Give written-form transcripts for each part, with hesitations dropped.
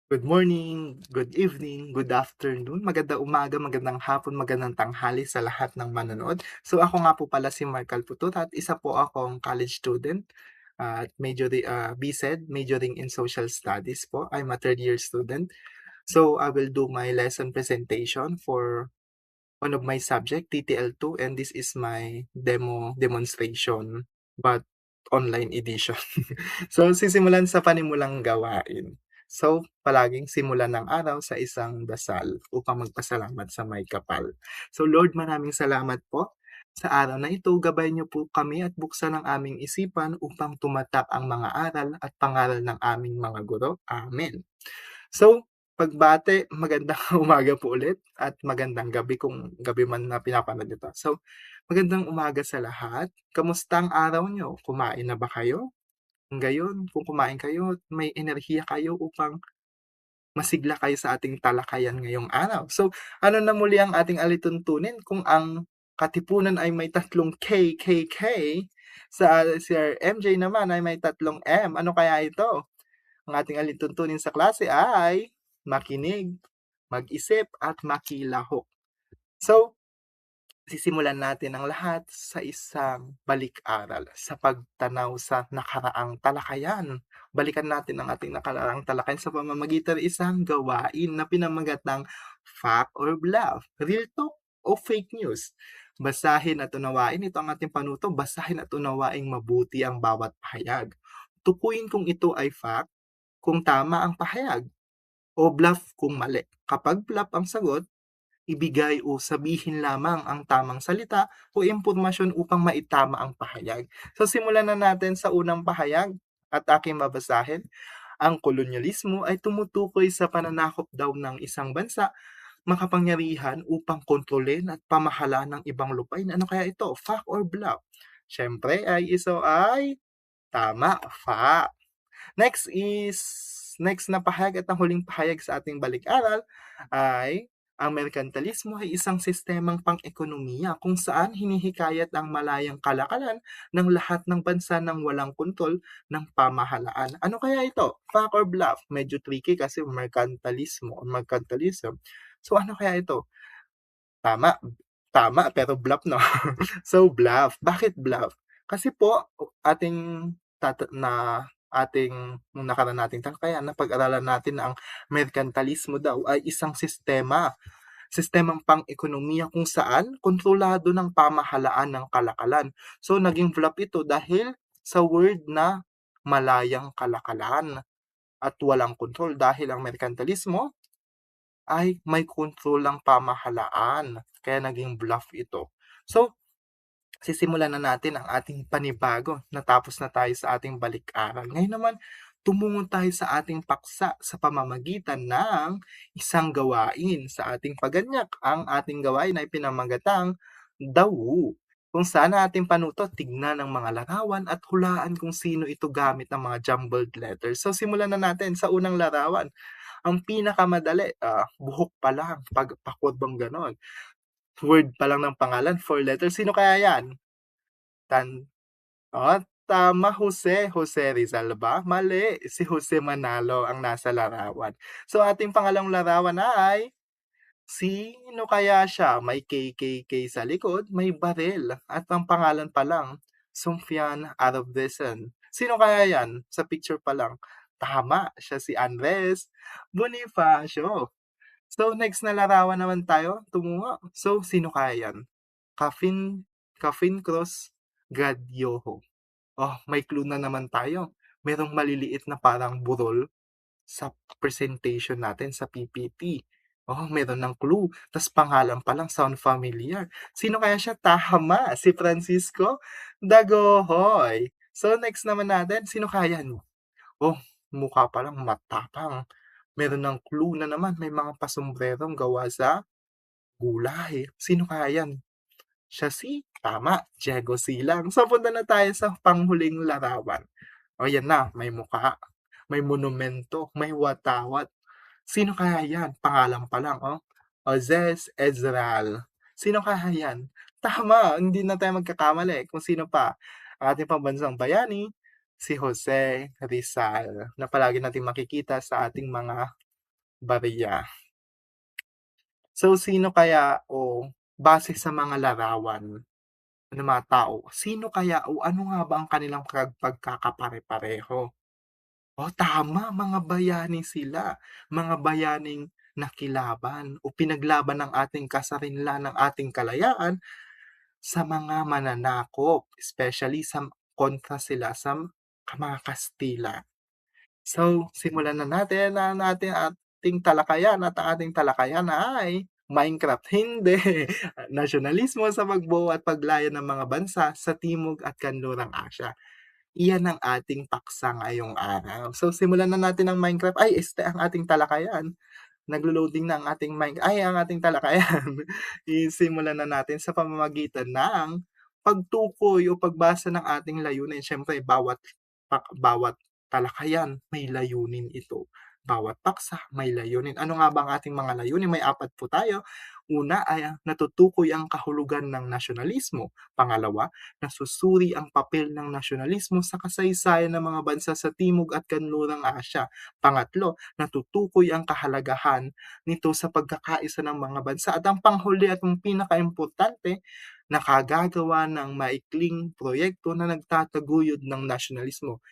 Good morning, good evening, good afternoon, magandang umaga, magandang hapon, magandang tanghali sa lahat ng manonood. So ako nga po pala si Mark Alputura at isa po akong college student at BSED, majoring in Social Studies po. I'm a third year student. So I will do my lesson presentation for one of my subject, TTL2, and this is my demonstration, but online edition. So, sisimulan sa panimulang gawain. So, palaging simulan ng araw sa isang dasal upang magpasalamat sa may kapal. So, Lord, maraming salamat po sa araw na ito. Gabay niyo po kami at buksan ang aming isipan upang tumatak ang mga aral at pangaral ng aming mga guro. Amen. So, pagbate, magandang umaga po ulit at magandang gabi kung gabi man na pinapanood nito. So, magandang umaga sa lahat. Kamusta ang araw niyo? Kumain na ba kayo? Gayon, kung kumain kayo, may enerhiya kayo upang masigla kayo sa ating talakayan ngayong araw. So, ano na muli ang ating alituntunin kung ang katipunan ay may tatlong K, K, K, sa Sir MJ naman ay may tatlong M. Ano kaya ito? Ang ating alituntunin sa klase ay makinig, mag-isip, at makilahok. So, sisimulan natin ang lahat sa isang balik-aral sa pagtanaw sa nakaraang talakayan. Balikan natin ang ating nakaraang talakayan sa pamamagitan ng isang gawain na pinamagat ng fact or bluff, real talk o fake news. Basahin at unawain, ito ang ating panuto, basahin at unawaing mabuti ang bawat pahayag. Tukuyin kung ito ay fact, kung tama ang pahayag, o bluff kung mali. Kapag bluff ang sagot, ibigay o sabihin lamang ang tamang salita o impormasyon upang maitama ang pahayag. So simulan na natin sa unang pahayag at aking babasahin. Ang kolonyalismo ay tumutukoy sa pananakop daw ng isang bansa makapangyarihan upang kontrolin at pamahalaan ng ibang lupain. Ano kaya ito? Fact or bluff? Siyempre ay iso ay tama, fact. Next na pahayag at ang huling pahayag sa ating balik-aral ay ang merkantilismo ay isang sistemang pang-ekonomiya kung saan hinihikayat ang malayang kalakalan ng lahat ng bansa ng walang kontrol ng pamahalaan. Ano kaya ito? Fact or bluff? Medyo tricky kasi merkantilismo or mercantilism. So ano kaya ito? Tama, tama pero bluff, no? So bluff. Bakit bluff? Kasi po ating nung nakaraan nating talakayan napag-aralan natin na ang merkantilismo daw ay isang sistemang pang-ekonomiya kung saan kontrolado ng pamahalaan ng kalakalan. So naging bluff ito dahil sa word na malayang kalakalan at walang kontrol dahil ang merkantilismo ay may kontrol ng pamahalaan, kaya naging bluff ito. So, sisimulan na natin ang ating panibago, natapos na tayo sa ating balik-aral. Ngayon naman, tumungo tayo sa ating paksa sa pamamagitan ng isang gawain sa ating paganyak. Ang ating gawain ay pinamagatang dawu, kung saan ating panuto tignan ng mga larawan at hulaan kung sino ito gamit ng mga jumbled letters. So, simulan na natin sa unang larawan. Ang pinakamadali, buhok pa lang, pagpakodbang gano'n. Word pa lang ng pangalan, 4 letters. Sino kaya yan? Tama, Jose Rizal ba? Mali, si Jose Manalo ang nasa larawan. So, ating pangalawang larawan ay, sino kaya siya? May KKK sa likod, may baril, at ang pangalan pa lang, Sufyan Arabdesan. Sino kaya yan? Sa picture pa lang. Tama, siya si Andres Bonifacio. So, next na larawan naman tayo, tumungo. So, sino kaya yan? Kafin Cross Gadyoho. Oh, may clue na naman tayo. Merong maliliit na parang burol sa presentation natin sa PPT. Oh, meron ng clue. Tas pangalan pa lang sound familiar. Sino kaya siya? Tama, si Francisco Dagohoy. So, next naman natin, sino kaya yan? Oh, mukha pa lang matapang. Meron ng clue na naman, may mga pasombrerong gawa sa gulay. Sino kaya yan? Siya si tama, Diego Silang. So, punta na tayo sa panghuling larawan. O yan na, may mukha, may monumento, may watawat. Sino kaya yan? Pangalan pa lang, oh. Ozez Ezral. Sino kaya yan? Tama, hindi na tayo magkakamali kung sino pa. Ang ating pambansang bayani, si Jose Rizal, na palagi natin makikita sa ating mga barya. So, sino kaya o base sa mga larawan ng mga tao, sino kaya o ano nga ba ang kanilang pagkakapare-pareho? Oh, tama, mga bayani sila, mga bayaning nakilaban o pinaglaban ng ating kasarinlan, ng ating kalayaan sa mga mananakop, especially sa kontra sila sa mga Kastila. So, simulan na natin ang ating talakayan at ang ating talakayan ay Minecraft. Hindi, nasyonalismo sa pagbuo at paglaya ng mga bansa sa Timog at Kanlurang Asya. Iyan ang ating paksa ngayong araw. So, simulan na natin ang Minecraft. Ay, ang ating talakayan. Naglo-loading na ang ating ang ating talakayan. Simulan na natin sa pamamagitan ng pagtukoy o pagbasa ng ating layunin. Siyempre bawat talakayan may layunin ito. Bawat paksa may layunin. Ano nga ba ang ating mga layunin? May 4 po tayo. Una ay natutukoy ang kahulugan ng nasyonalismo. Pangalawa, nasusuri ang papel ng nasyonalismo sa kasaysayan ng mga bansa sa Timog at Kanlurang Asya. Pangatlo, natutukoy ang kahalagahan nito sa pagkakaisa ng mga bansa. At ang panghuli at ang pinakaimportante, nakagagawa ng maikling proyekto na nagtataguyod ng nasyonalismo.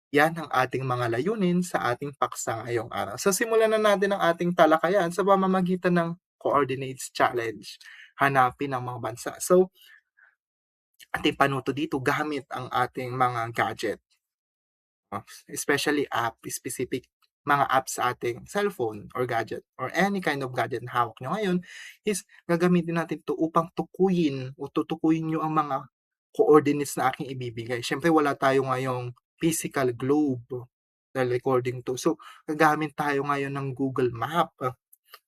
Yan ang ating mga layunin sa ating paksa ngayong araw. So, simulan na natin ang ating talakayan sa pamamagitan ng Coordinates Challenge. Hanapin ang mga bansa. So, ating panuto dito gamit ang ating mga gadget. Especially specific mga apps sa ating cellphone or gadget or any kind of gadget na hawak nyo ngayon is gagamitin natin to upang tukuyin o tutukuyin nyo ang mga coordinates na aking ibibigay. Siyempre wala tayo ngayong physical globe na recording to. So, gagamit tayo ngayon ng Google Map.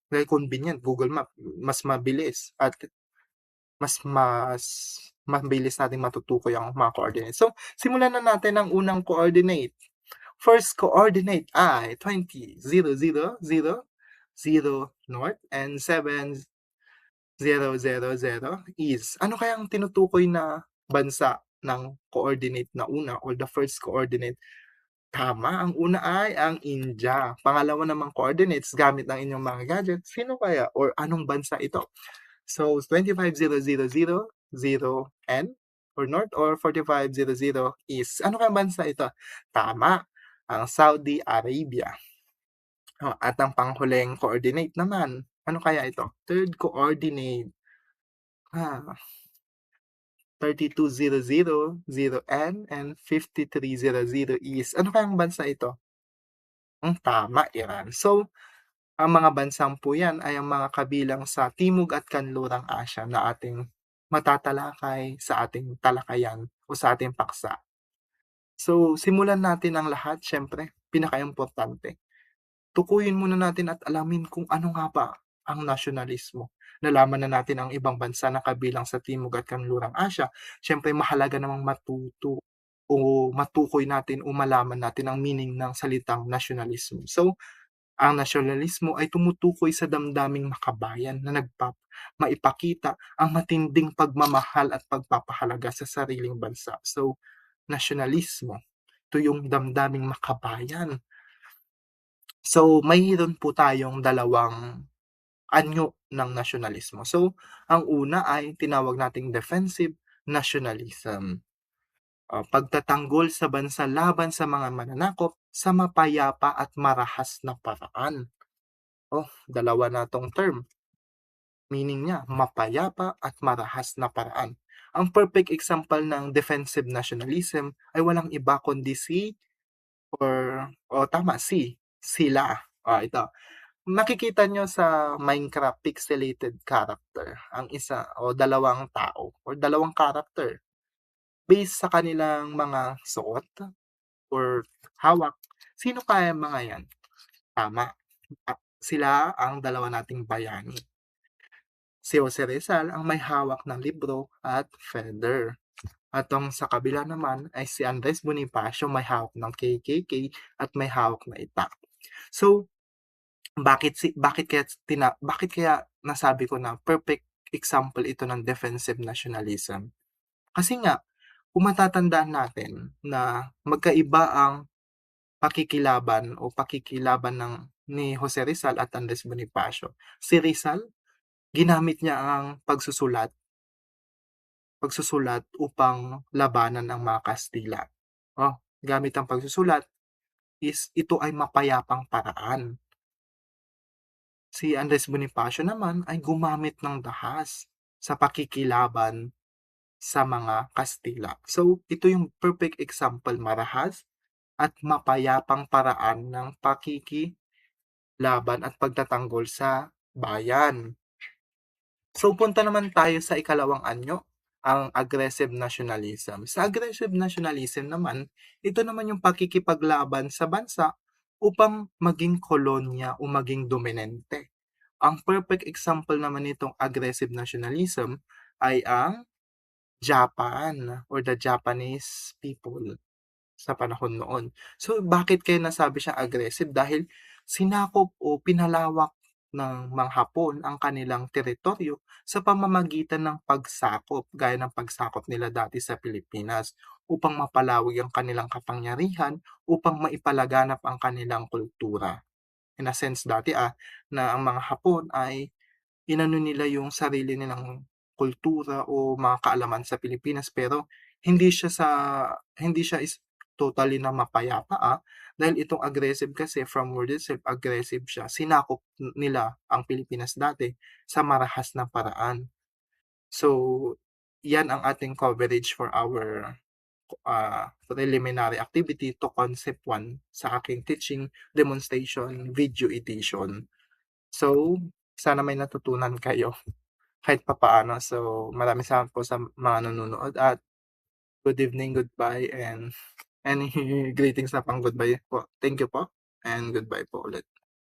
Very convenient, Google Map. Mas mabilis at mas mabilis nating matutukoy ang mga coordinates. So, simulan na natin ang unang coordinate. First coordinate ay 20, 0, 0, 0, 0 north and 7, 0, 0, 0 east. Ano kaya ang tinutukoy na bansa ng coordinate na una or the first coordinate? Tama, ang una ay ang India. Pangalawa namang coordinates gamit ang inyong mga gadget. Sino kaya or anong bansa ito? So, 25,000, 0 N or north or 45,000 east. Ano kayang bansa ito? Tama, ang Saudi Arabia. At ang panghuling coordinate naman, ano kaya ito? Third coordinate. 32,000, 0 N and 53,000 east. Ano kayang bansa ito? Tama, Iran. So, ang mga bansang po yan ay ang mga kabilang sa Timog at Kanlurang Asya na ating matatalakay sa ating talakayan o sa ating paksa. So, simulan natin ang lahat, siyempre, pinakaimportante. Tukuyin muna natin at alamin kung ano nga ba ang nasyonalismo. Nalaman na natin ang ibang bansa na kabilang sa Timog at Kanlurang Asya. Siyempre, mahalaga namang matuto o matukoy natin o malaman natin ang meaning ng salitang nasyonalismo. So, ang nasyonalismo ay tumutukoy sa damdaming makabayan na maipakita ang matinding pagmamahal at pagpapahalaga sa sariling bansa. So, nasyonalismo, ito yung damdaming makabayan. So, mayroon po tayong dalawang anyo ng nasyonalismo. So, ang una ay tinawag nating defensive nationalism. Pagtatanggol sa bansa laban sa mga mananakop sa mapayapa at marahas na paraan. Dalawa na tong term. Meaning niya, mapayapa at marahas na paraan. Ang perfect example ng defensive nationalism ay walang iba kundi sila. Ito. Makikita nyo sa Minecraft pixelated character, ang isa o dalawang tao or dalawang character based sa kanilang mga suot or hawak. Sino kaya mga yan? Tama. Sila ang dalawa nating bayani. Si Jose Rizal ang may hawak ng libro at feather. At ang sa kabila naman ay si Andres Bonifacio may hawak ng KKK at may hawak na itak. So, bakit kaya nasabi ko na perfect example ito ng defensive nationalism? Kasi nga, kung matatandaan natin na magkaiba ang pakikilaban ng ni Jose Rizal at Andres Bonifacio. Si Rizal, ginamit niya ang pagsusulat upang labanan ang mga Kastila. Oh, gamit ang pagsusulat is ito ay mapayapang paraan. Si Andres Bonifacio naman ay gumamit ng dahas sa pakikilaban sa mga Kastila. So, ito yung perfect example, marahas at mapayapang paraan ng pakikilaban at pagtatanggol sa bayan. So, punta naman tayo sa ikalawang anyo, ang aggressive nationalism. Sa aggressive nationalism naman, ito naman yung pakikipaglaban sa bansa upang maging kolonya o maging dominante. Ang perfect example naman nitong aggressive nationalism ay ang Japan or the Japanese people sa panahon noon. So, bakit kaya nasabi siyang aggressive? Dahil sinakop o pinalawak ng mga Hapon ang kanilang teritoryo sa pamamagitan ng pagsakop, gaya ng pagsakop nila dati sa Pilipinas, upang mapalawig ang kanilang kapangyarihan, upang maipalaganap ang kanilang kultura. In a sense dati na ang mga Hapon ay inano nila yung sarili nilang kultura o mga kaalaman sa Pilipinas, pero hindi siya is totally na mapayapa, dahil itong aggressive kasi from word itself, aggressive siya. Sinakop nila ang Pilipinas dati sa marahas na paraan. So, yan ang ating coverage for our preliminary activity to concept 1 sa aking teaching demonstration video edition. So, sana may natutunan kayo kahit papaano. So, maraming salamat po sa mga nanonood at good evening, goodbye, and any greetings na pang goodbye po. Thank you po and goodbye po ulit.